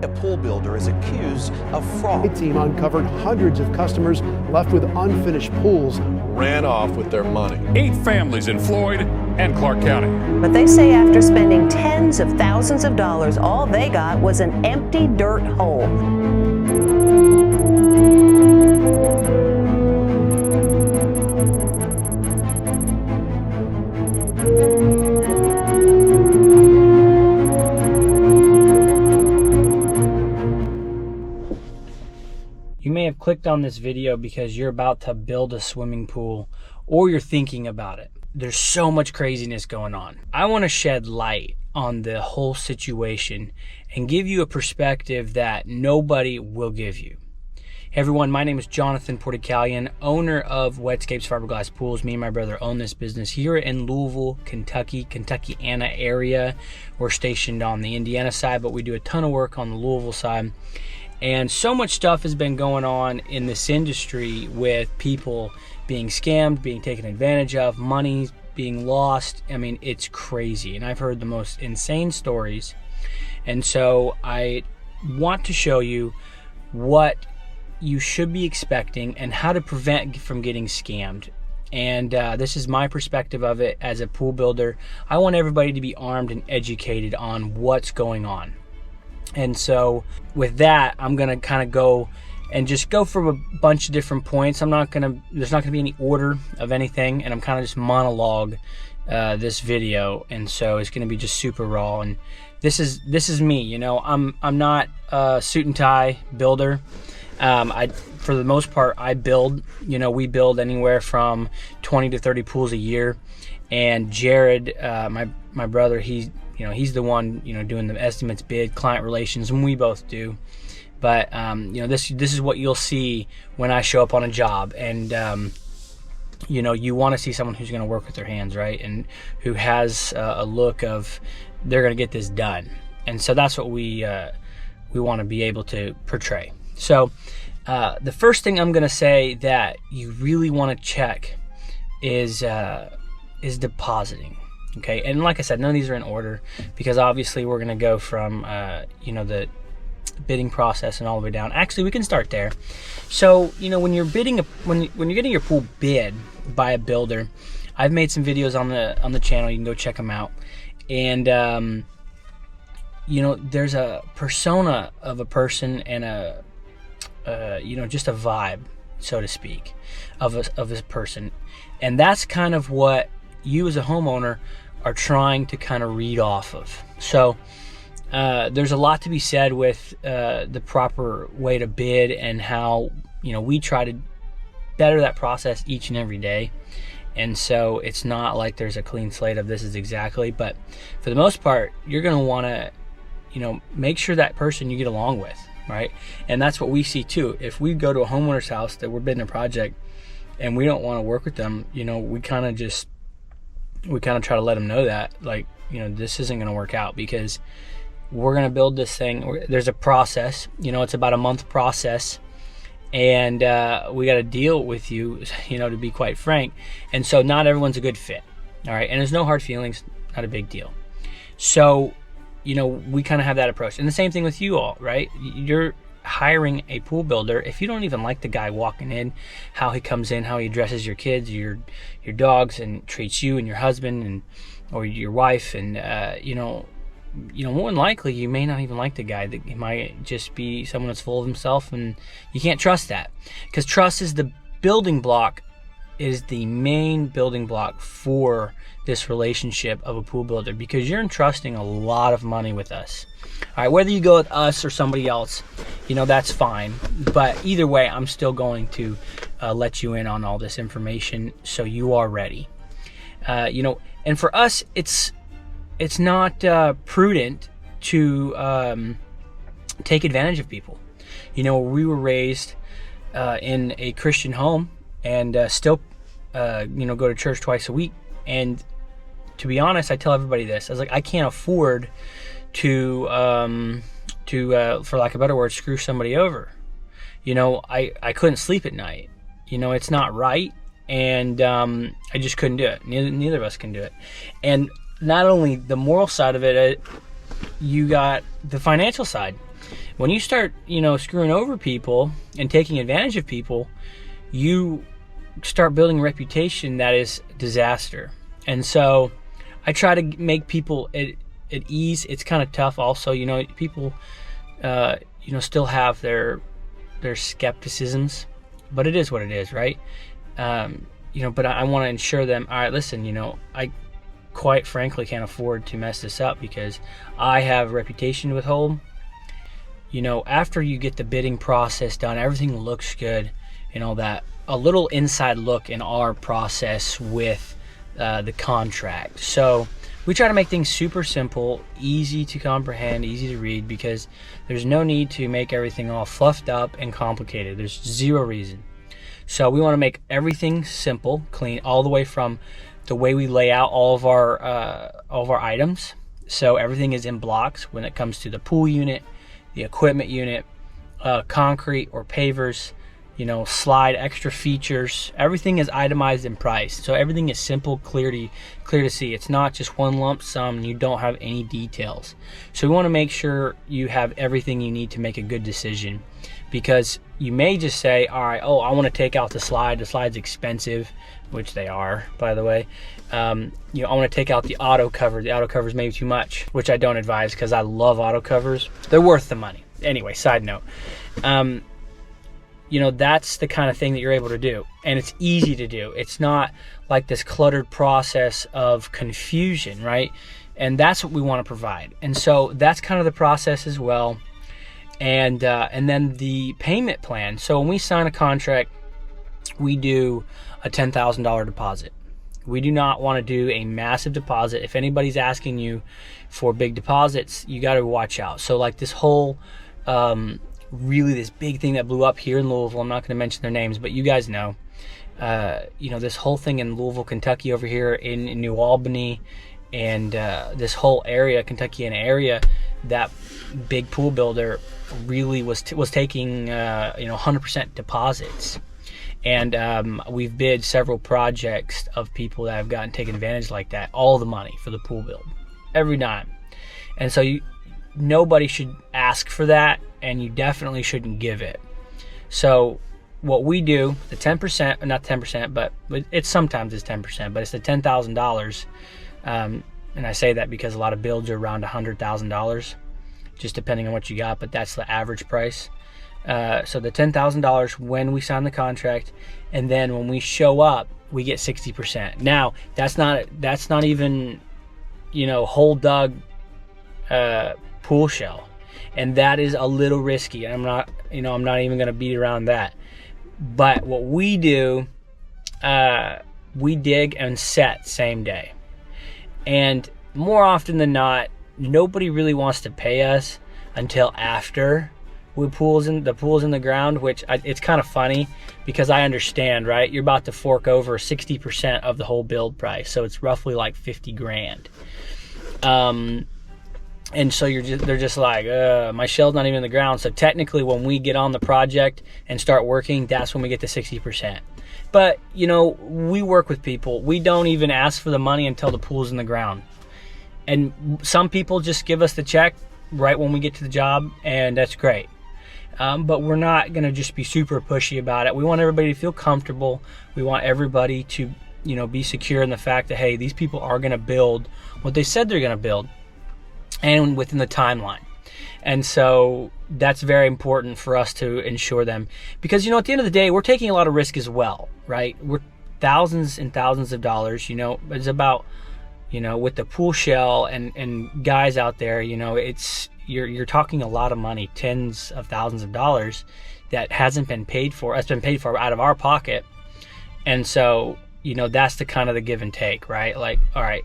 A pool builder is accused of fraud. The team uncovered hundreds of customers left with unfinished pools. Ran off with their money. 8 families in Floyd and Clark County. But they say after spending tens of thousands of dollars, all they got was an empty dirt hole. You may have clicked on this video because you're about to build a swimming pool or you're thinking about it. There's so much craziness going on. I want to shed light on the whole situation and give you a perspective that nobody will give you. Hey everyone, my name is Jonathan Porticalian, owner of WetScapes Fiberglass Pools. Me and my brother own this business here in Louisville, Kentucky, Kentuckiana area. We're stationed on the Indiana side, but we do a ton of work on the Louisville side. And so much stuff has been going on in this industry with people being scammed, being taken advantage of, money being lost. I mean, it's crazy. And I've heard the most insane stories. And so I want to show you what you should be expecting and how to prevent from getting scammed. And this is my perspective of it as a pool builder. I want everybody to be armed and educated on what's going on. And so with that, I'm going to kind of go and just go from a bunch of different points. there's not going to be any order of anything, and I'm kind of just monologue this video. And so it's going to be just super raw. And this is me, you know. I'm not a suit and tie builder. For the most part, I build, you know, we build anywhere from 20 to 30 pools a year. And Jared, my brother, he's the one, you know, doing the estimates, bid, client relations, and we both do. But you know, this is what you'll see when I show up on a job. And you know, you want to see someone who's going to work with their hands, right, and who has a look of they're going to get this done. And so that's what we want to be able to portray. So the first thing I'm going to say that you really want to check is depositing. Okay, and like I said, none of these are in order because obviously we're going to go from you know, the bidding process and all the way down. Actually, we can start there. So, you know, when you're bidding when you're getting your pool bid by a builder, I've made some videos on the channel. You can go check them out. And you know, there's a persona of a person and a you know, just a vibe, so to speak, of a person, and that's kind of what you as a homeowner are trying to kind of read off of. So there's a lot to be said with the proper way to bid and how, you know, we try to better that process each and every day. And so it's not like there's a clean slate of this is exactly, but for the most part, you're going to want to, you know, make sure that person you get along with, right? And that's what we see too. If we go to a homeowner's house that we're bidding a project and we don't want to work with them, you know, we kind of try to let them know that, like, you know, this isn't going to work out because we're going to build this thing. There's a process, you know, it's about a month process, and we got to deal with you, you know, to be quite frank. And so not everyone's a good fit. All right. And there's no hard feelings, not a big deal. So, you know, we kind of have that approach. And the same thing with you all, right? You're hiring a pool builder. If you don't even like the guy walking in, how he comes in, how he addresses your kids, your dogs, and treats you and your husband and or your wife, and you know, more than likely you may not even like the guy. That he might just be someone that's full of himself, and you can't trust that, because trust is the building block, is the main building block for this relationship of a pool builder, because you're entrusting a lot of money with us. All right, whether you go with us or somebody else, you know, that's fine. But either way, I'm still going to let you in on all this information so you are ready. You know, and for us, it's not prudent to take advantage of people. You know, we were raised in a Christian home, and still, you know, go to church twice a week. And to be honest, I tell everybody this. I was like, I can't afford to for lack of a better word, screw somebody over. You know, I couldn't sleep at night. You know, it's not right. And I just couldn't do it. Neither of us can do it. And not only the moral side of it, you got the financial side. When you start, screwing over people and taking advantage of people, you start building a reputation that is disaster. And so I try to make people at ease. It's kind of tough also, people, still have their skepticisms, but it is what it is, right? But I want to ensure them, all right, listen, I quite frankly can't afford to mess this up because I have a reputation with home. After you get the bidding process done, everything looks good and all that. A little inside look in our process with the contract. So we try to make things super simple, easy to comprehend, easy to read, because there's no need to make everything all fluffed up and complicated. There's zero reason. So we want to make everything simple, clean, all the way from the way we lay out all of our items. So everything is in blocks when it comes to the pool unit, the equipment unit, concrete or pavers, slide, extra features. Everything is itemized and priced. So everything is simple, clear to see. It's not just one lump sum and you don't have any details. So we want to make sure you have everything you need to make a good decision, because you may just say, all right, I want to take out the slide. The slide's expensive, which they are, by the way. I want to take out the auto cover. The auto cover is maybe too much, which I don't advise because I love auto covers. They're worth the money. Anyway, side note. That's the kind of thing that you're able to do, and it's easy to do. It's not like this cluttered process of confusion, right? And that's what we want to provide. And so that's kind of the process as well. And then the payment plan. So when we sign a contract, we do a $10,000 deposit. We do not want to do a massive deposit. If anybody's asking you for big deposits, you got to watch out. So like this whole really this big thing that blew up here in Louisville, I'm not going to mention their names, but you guys know, this whole thing in Louisville, Kentucky, over here in New Albany, and this whole area, Kentuckiana area, that big pool builder really was taking 100% deposits. And we've bid several projects of people that have taken advantage like that. All the money for the pool build, every dime. And so nobody should ask for that, and you definitely shouldn't give it. So what we do, the 10%, not 10%, but it's sometimes it's 10%, but it's the $10,000. And I say that because a lot of builds are around $100,000, just depending on what you got, but that's the average price. So the $10,000 when we sign the contract, and then when we show up, we get 60%. Now that's not even, whole dug pool shell, and that is a little risky. I'm not even going to beat around that. But what we do, we dig and set same day, and more often than not, nobody really wants to pay us until after the pool's in the ground, which it's kind of funny because I understand, right? You're about to fork over 60% of the whole build price, so it's roughly like 50 grand. And so they're just like, my shell's not even in the ground. So technically, when we get on the project and start working, that's when we get the 60%. But we work with people. We don't even ask for the money until the pool's in the ground. And some people just give us the check right when we get to the job, and that's great. But we're not going to just be super pushy about it. We want everybody to feel comfortable. We want everybody to, be secure in the fact that, hey, these people are going to build what they said they're going to build, and within the timeline. And so that's very important for us to ensure them, because, at the end of the day, we're taking a lot of risk as well, right? We're thousands and thousands of dollars, it's about, with the pool shell and guys out there, it's, you're talking a lot of money, tens of thousands of dollars that hasn't been paid for. It's been paid for out of our pocket. And so, that's the kind of the give and take, right? Like, all right,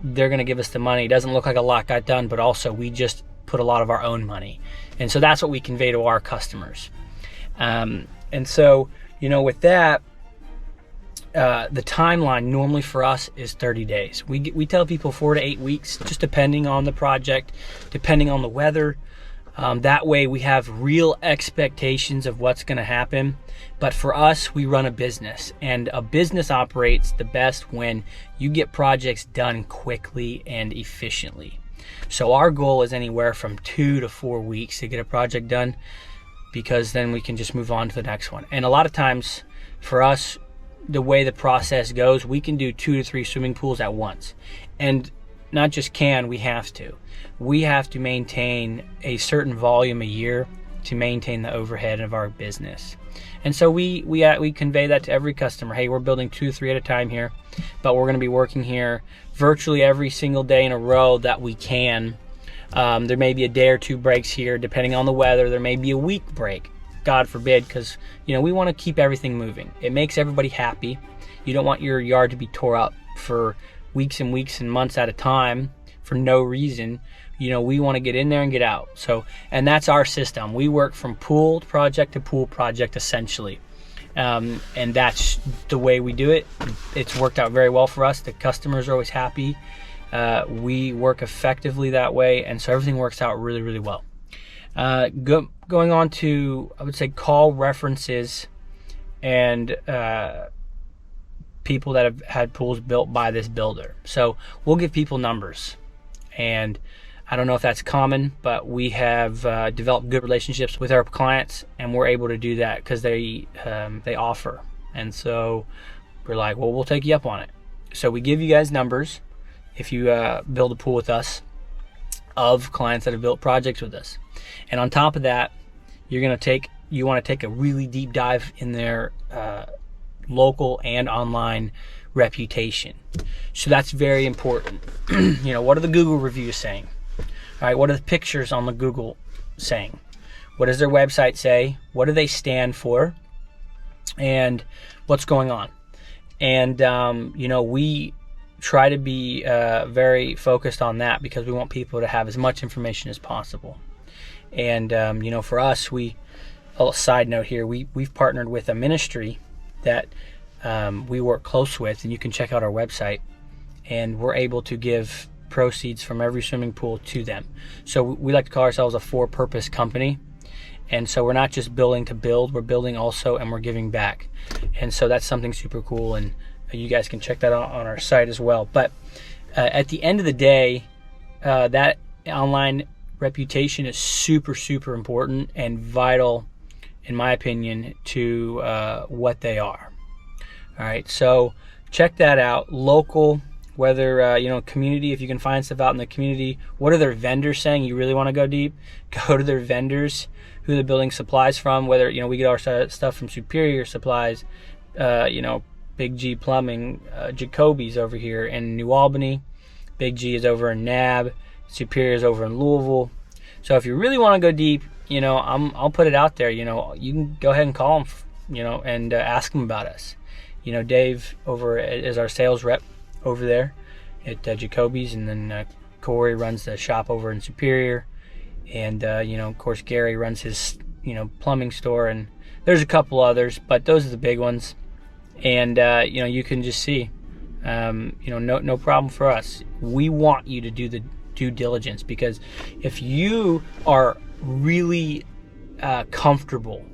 they're going to give us the money. It doesn't look like a lot got done, but also we just put a lot of our own money. And so that's what we convey to our customers. And so, with that, the timeline normally for us is 30 days. We tell people 4 to 8 weeks, just depending on the project, depending on the weather. That way we have real expectations of what's going to happen. But for us, we run a business, and a business operates the best when you get projects done quickly and efficiently. So our goal is anywhere from 2 to 4 weeks to get a project done, because then we can just move on to the next one. And a lot of times for us, the way the process goes, we can do 2 to 3 swimming pools at once. And not just can, we have to. We have to maintain a certain volume a year to maintain the overhead of our business. And so we convey that to every customer. Hey, we're building 2 to 3 at a time here, but we're going to be working here virtually every single day in a row that we can. There may be a day or 2 breaks here, depending on the weather. There may be a week break, God forbid, because we want to keep everything moving. It makes everybody happy. You don't want your yard to be tore up for weeks and weeks and months at a time for no reason. We want to get in there and get out. So, and that's our system. We work from pool project to pool project, essentially. And that's the way we do it. It's worked out very well for us. The customers are always happy. We work effectively that way. And so everything works out really, really well. Going on to, I would say, call references and people that have had pools built by this builder. So we'll give people numbers. And I don't know if that's common, but we have developed good relationships with our clients, and we're able to do that because they offer. And so we're like, well, we'll take you up on it. So we give you guys numbers if you build a pool with us of clients that have built projects with us. And on top of that, you want to take a really deep dive in their local and online reputation. So that's very important. What are the Google reviews saying? All right, what are the pictures on the Google saying? What does their website say? What do they stand for? And what's going on? And we try to be very focused on that because we want people to have as much information as possible. And for us, a little side note here, we've partnered with a ministry that we work close with, and you can check out our website, and we're able to give proceeds from every swimming pool to them. So we like to call ourselves a for-purpose company. And so we're not just building to build, we're building also, and we're giving back. And so that's something super cool, and you guys can check that out on our site as well. But at the end of the day, that online reputation is super, super important and vital, in my opinion, to what they are. All right, so check that out. Local, whether community, if you can find stuff out in the community. What are their vendors saying? You really want to go deep, go to their vendors, who they're building supplies from. Whether we get our stuff from Superior Supplies, Big G Plumbing, Jacoby's over here in New Albany, Big G is over in Nab, Superior is over in Louisville. So if you really want to go deep, I'll put it out there. You can go ahead and call them, and ask them about us. Dave over is our sales rep over there at Jacoby's, and then Corey runs the shop over in Superior, and of course Gary runs his plumbing store, and there's a couple others, but those are the big ones. And you can just see no problem for us. We want you to do the due diligence, because if you are really comfortable,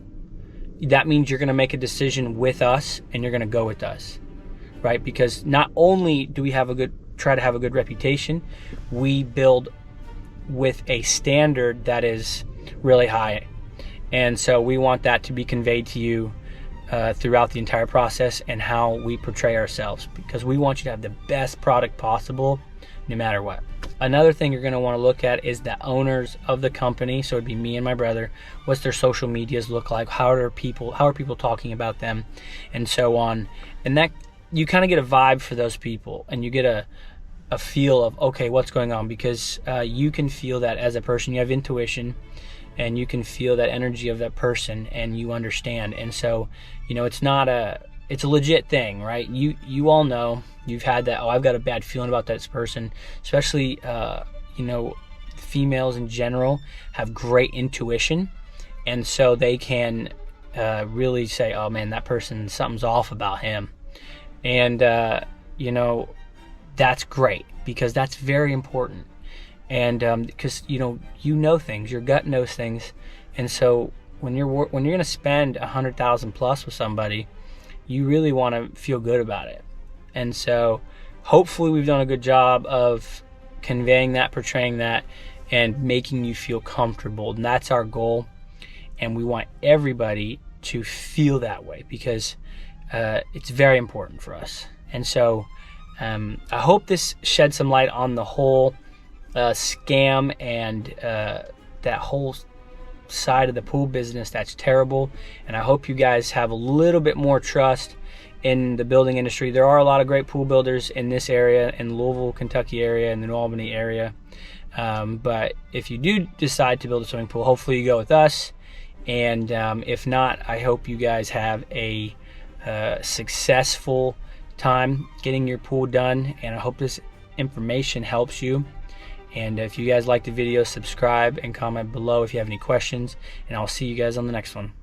that means you're going to make a decision with us, and you're going to go with us, right? Because not only do we try to have a good reputation, we build with a standard that is really high. And so we want that to be conveyed to you throughout the entire process, and how we portray ourselves, because we want you to have the best product possible no matter what. Another thing you're going to want to look at is the owners of the company. So it'd be me and my brother. What's their social medias look like? How are people talking about them, and so on. And that you kind of get a vibe for those people, and you get a feel of, okay, what's going on, because you can feel that as a person. You have intuition, and you can feel that energy of that person, and you understand. And so it's a legit thing, right? You all know, you've had that, I've got a bad feeling about that person. Especially females in general have great intuition, and so they can really say, oh man, that person, something's off about him. And that's great, because that's very important. And because you know things, your gut knows things. And so when you're going to spend $100,000 plus with somebody, you really want to feel good about it. And so hopefully we've done a good job of conveying that, portraying that, and making you feel comfortable. And that's our goal. And we want everybody to feel that way because it's very important for us. And so I hope this shed some light on the whole scam and that whole side of the pool business that's terrible. And I hope you guys have a little bit more trust in the building industry. There are a lot of great pool builders in this area, in the Louisville, Kentucky area, in the New Albany area. But if you do decide to build a swimming pool, hopefully you go with us. And if not, I hope you guys have a successful time getting your pool done. And I hope this information helps you. And if you guys like the video, subscribe and comment below if you have any questions. And I'll see you guys on the next one.